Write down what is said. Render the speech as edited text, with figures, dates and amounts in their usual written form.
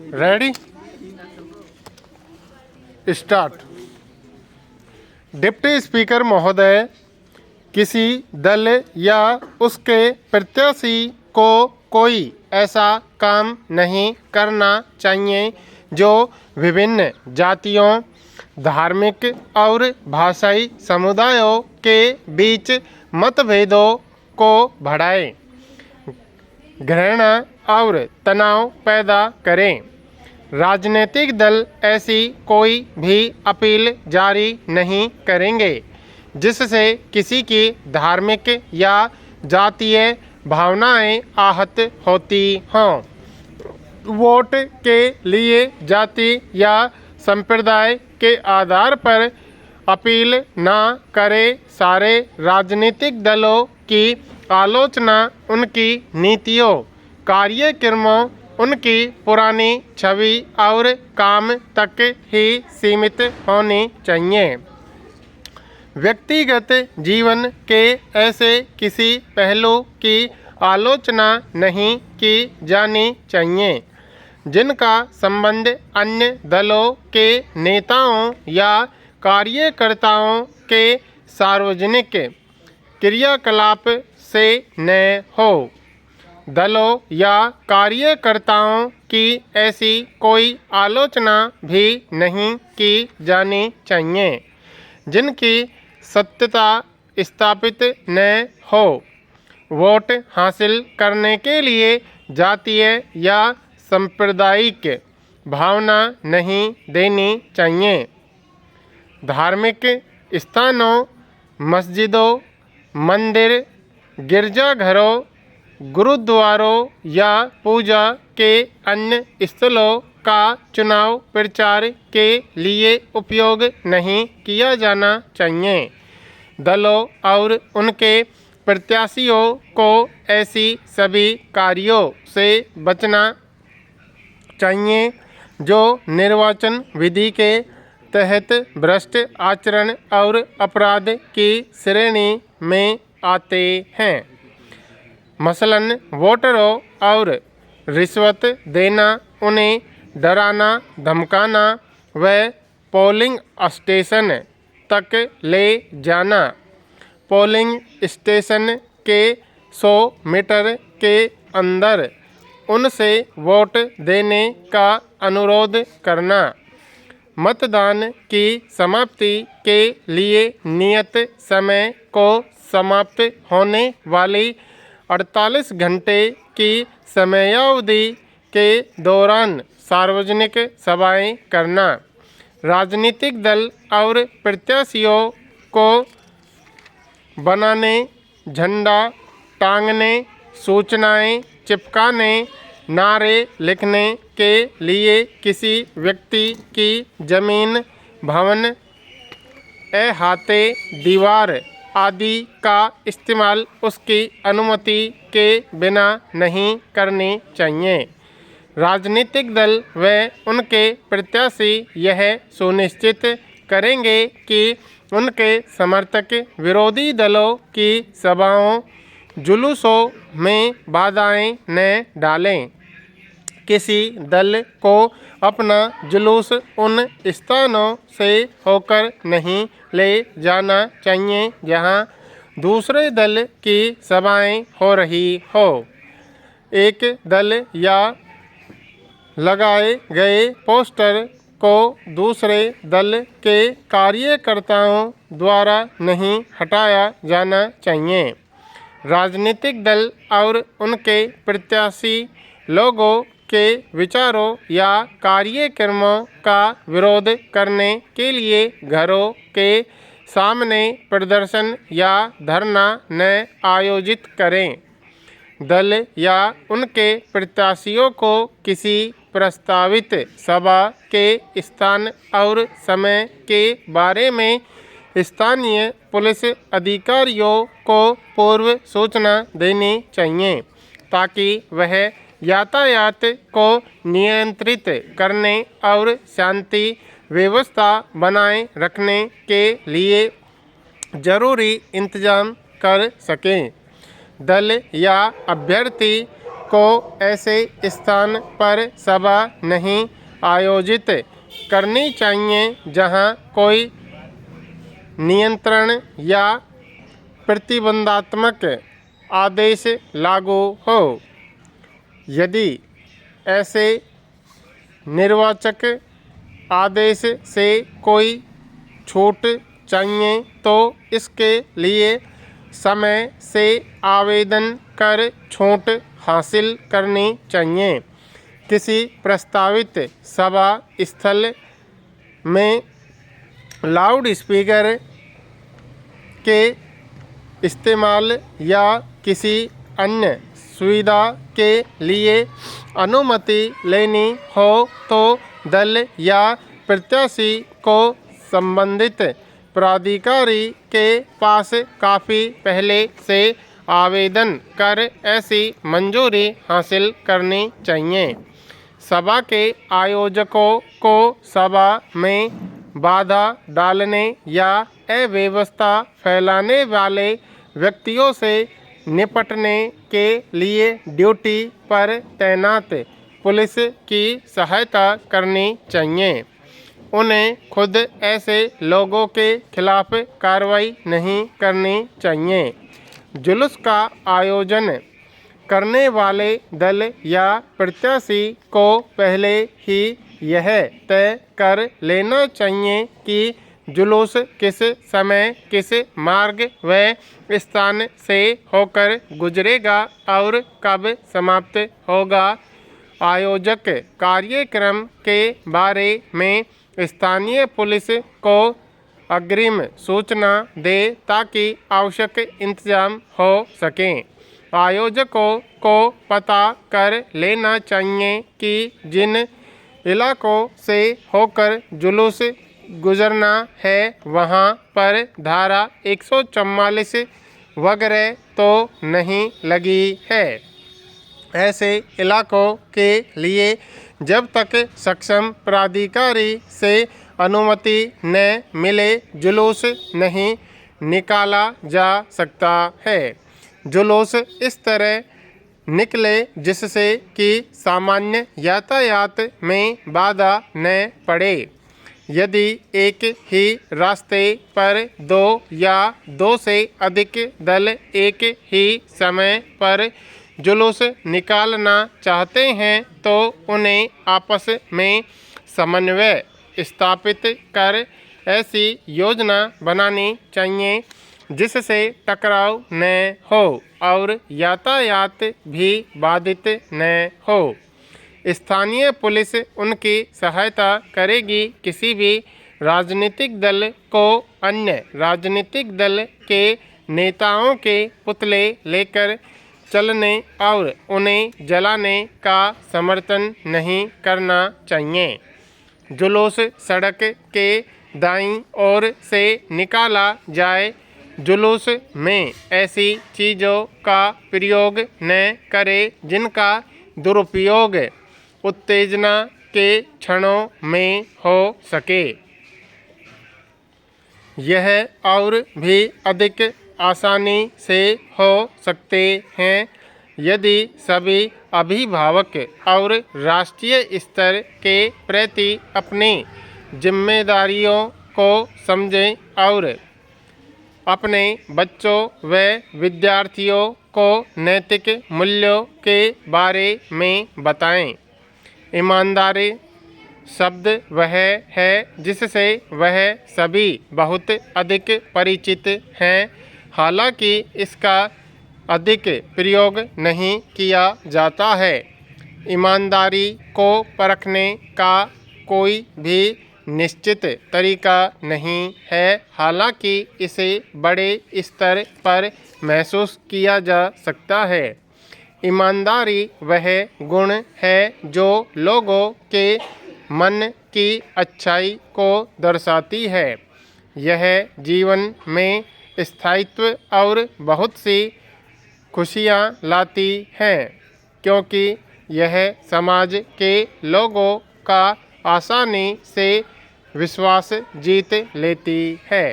Ready start. Deputy speaker महोदय, किसी दल या उसके प्रत्याशी को कोई ऐसा काम नहीं करना चाहिए जो विभिन्न जातियों, धार्मिक और भाषाई समुदायों के बीच मतभेदों को बढ़ाए, घृणा और तनाव पैदा करें। राजनीतिक दल ऐसी कोई भी अपील जारी नहीं करेंगे जिससे किसी की धार्मिक या जातीय भावनाएं आहत होती हों। वोट के लिए जाति या संप्रदाय के आधार पर अपील न करें। सारे राजनीतिक दलों की आलोचना उनकी नीतियों, कार्यक्रमों, उनकी पुरानी छवि और काम तक ही सीमित होनी चाहिए। व्यक्तिगत जीवन के ऐसे किसी पहलू की आलोचना नहीं की जानी चाहिए जिनका संबंध अन्य दलों के नेताओं या कार्यकर्ताओं के सार्वजनिक क्रियाकलाप से न हो। दलों या कार्यकर्ताओं की ऐसी कोई आलोचना भी नहीं की जानी चाहिए जिनकी सत्यता स्थापित न हो। वोट हासिल करने के लिए जातीय या सांप्रदायिक भावना नहीं देनी चाहिए। धार्मिक स्थानों, मस्जिदों, मंदिर, गिरजाघरों, गुरुद्वारों या पूजा के अन्य स्थलों का चुनाव प्रचार के लिए उपयोग नहीं किया जाना चाहिए। दलों और उनके प्रत्याशियों को ऐसी सभी कार्यों से बचना चाहिए जो निर्वाचन विधि के तहत भ्रष्ट आचरण और अपराध की श्रेणी में आते हैं। मसलन वोटरों और रिश्वत देना, उन्हें डराना धमकाना व पोलिंग स्टेशन तक ले जाना, पोलिंग स्टेशन के 100 मीटर के अंदर उनसे वोट देने का अनुरोध करना, मतदान की समाप्ति के लिए नियत समय को समाप्त होने वाली 48 घंटे की समयावधि के दौरान सार्वजनिक सभाएं करना, राजनीतिक दल और प्रत्याशियों को बनाने, झंडा टांगने, सूचनाएं चिपकाने, नारे लिखने के लिए किसी व्यक्ति की जमीन, भवन, अहाते, दीवार आदि का इस्तेमाल उसकी अनुमति के बिना नहीं करनी चाहिए। राजनीतिक दल व उनके प्रत्याशी यह सुनिश्चित करेंगे कि उनके समर्थक विरोधी दलों की सभाओं, जुलूसों में बाधाएं न डालें। किसी दल को अपना जुलूस उन स्थानों से होकर नहीं ले जाना चाहिए जहां दूसरे दल की सभाएं हो रही हो। एक दल या लगाए गए पोस्टर को दूसरे दल के कार्यकर्ताओं द्वारा नहीं हटाया जाना चाहिए। राजनीतिक दल और उनके प्रत्याशी लोगों के विचारों या कार्यक्रमों का विरोध करने के लिए घरों के सामने प्रदर्शन या धरना न आयोजित करें। दल या उनके प्रत्याशियों को किसी प्रस्तावित सभा के स्थान और समय के बारे में स्थानीय पुलिस अधिकारियों को पूर्व सूचना देनी चाहिए ताकि वह यातायात को नियंत्रित करने और शांति व्यवस्था बनाए रखने के लिए जरूरी इंतजाम कर सकें। दल या अभ्यर्थी को ऐसे स्थान पर सभा नहीं आयोजित करनी चाहिए जहाँ कोई नियंत्रण या प्रतिबंधात्मक आदेश लागू हो। यदि ऐसे निर्वाचक आदेश से कोई छूट चाहिए तो इसके लिए समय से आवेदन कर छूट हासिल करनी चाहिए। किसी प्रस्तावित सभा स्थल में लाउड स्पीकर के इस्तेमाल या किसी अन्य सुविधा के लिए अनुमति लेनी हो तो दल या प्रत्याशी को संबंधित प्राधिकारी के पास काफ़ी पहले से आवेदन कर ऐसी मंजूरी हासिल करनी चाहिए। सभा के आयोजकों को सभा में बाधा डालने या अव्यवस्था फैलाने वाले व्यक्तियों से निपटने के लिए ड्यूटी पर तैनात पुलिस की सहायता करनी चाहिए। उन्हें खुद ऐसे लोगों के खिलाफ कार्रवाई नहीं करनी चाहिए। जुलूस का आयोजन करने वाले दल या प्रत्याशी को पहले ही यह तय कर लेना चाहिए कि जुलूस किस समय किस मार्ग व स्थान से होकर गुजरेगा और कब समाप्त होगा। आयोजक कार्यक्रम के बारे में स्थानीय पुलिस को अग्रिम सूचना दे ताकि आवश्यक इंतजाम हो सकें। आयोजकों को पता कर लेना चाहिए कि जिन इलाकों से होकर जुलूस गुजरना है वहाँ पर धारा 144 वगैरह तो नहीं लगी है। ऐसे इलाकों के लिए जब तक सक्षम प्राधिकारी से अनुमति न मिले जुलूस नहीं निकाला जा सकता है। जुलूस इस तरह निकले जिससे कि सामान्य यातायात में बाधा न पड़े। यदि एक ही रास्ते पर दो या दो से अधिक दल एक ही समय पर जुलूस निकालना चाहते हैं तो उन्हें आपस में समन्वय स्थापित कर ऐसी योजना बनानी चाहिए जिससे टकराव न हो और यातायात भी बाधित न हो। स्थानीय पुलिस उनकी सहायता करेगी। किसी भी राजनीतिक दल को अन्य राजनीतिक दल के नेताओं के पुतले लेकर चलने और उन्हें जलाने का समर्थन नहीं करना चाहिए। जुलूस सड़क के दाईं ओर से निकाला जाए। जुलूस में ऐसी चीज़ों का प्रयोग न करें जिनका दुरुपयोग उत्तेजना के क्षणों में हो सके। यह और भी अधिक आसानी से हो सकते हैं यदि सभी अभिभावक और राष्ट्रीय स्तर के प्रति अपनी जिम्मेदारियों को समझें और अपने बच्चों व विद्यार्थियों को नैतिक मूल्यों के बारे में बताएं। ईमानदारी शब्द वह है जिससे वह सभी बहुत अधिक परिचित हैं, हालांकि इसका अधिक प्रयोग नहीं किया जाता है। ईमानदारी को परखने का कोई भी निश्चित तरीका नहीं है, हालांकि इसे बड़े स्तर पर महसूस किया जा सकता है। ईमानदारी वह गुण है जो लोगों के मन की अच्छाई को दर्शाती है। यह जीवन में स्थायित्व और बहुत सी खुशियाँ लाती है क्योंकि यह समाज के लोगों का आसानी से विश्वास जीत लेती है।